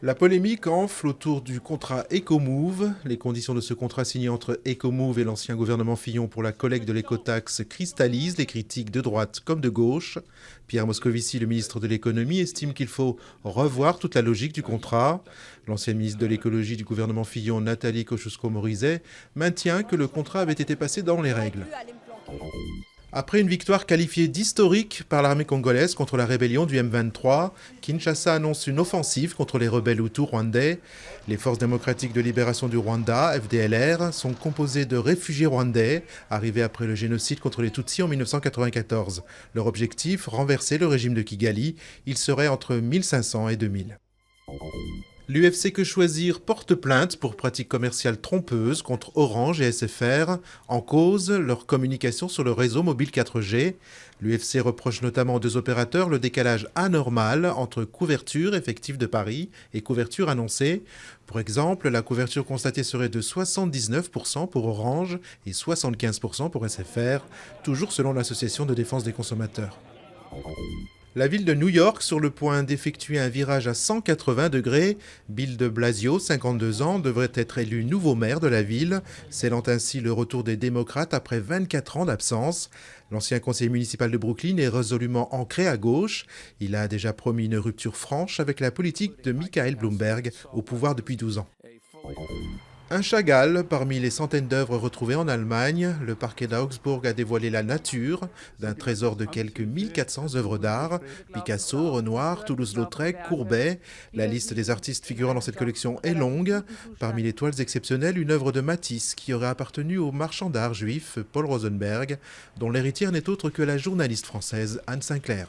La polémique enfle autour du contrat Ecomove. Les conditions de ce contrat signé entre Ecomove et l'ancien gouvernement Fillon pour la collecte de l'écotaxe cristallisent les critiques de droite comme de gauche. Pierre Moscovici, le ministre de l'économie, estime qu'il faut revoir toute la logique du contrat. L'ancienne ministre de l'écologie du gouvernement Fillon, Nathalie Kosciusko-Morizet, maintient que le contrat avait été passé dans les règles. Après une victoire qualifiée d'historique par l'armée congolaise contre la rébellion du M23, Kinshasa annonce une offensive contre les rebelles hutus rwandais. Les forces démocratiques de libération du Rwanda, FDLR, sont composées de réfugiés rwandais, arrivés après le génocide contre les Tutsis en 1994. Leur objectif, renverser le régime de Kigali. Il serait entre 1500 et 2000. L'UFC Que Choisir porte plainte pour pratiques commerciales trompeuses contre Orange et SFR, en cause leur communication sur le réseau mobile 4G. L'UFC reproche notamment aux deux opérateurs le décalage anormal entre couverture effective de Paris et couverture annoncée. Pour exemple, la couverture constatée serait de 79% pour Orange et 75% pour SFR, toujours selon l'Association de défense des consommateurs. La ville de New York sur le point d'effectuer un virage à 180 degrés. Bill de Blasio, 52 ans, devrait être élu nouveau maire de la ville, scellant ainsi le retour des démocrates après 24 ans d'absence. L'ancien conseiller municipal de Brooklyn est résolument ancré à gauche. Il a déjà promis une rupture franche avec la politique de Michael Bloomberg, au pouvoir depuis 12 ans. Un Chagall parmi les centaines d'œuvres retrouvées en Allemagne. Le parquet d'Augsbourg a dévoilé la nature d'un trésor de quelques 1400 œuvres d'art. Picasso, Renoir, Toulouse-Lautrec, Courbet. La liste des artistes figurant dans cette collection est longue. Parmi les toiles exceptionnelles, une œuvre de Matisse qui aurait appartenu au marchand d'art juif Paul Rosenberg, dont l'héritière n'est autre que la journaliste française Anne Sinclair.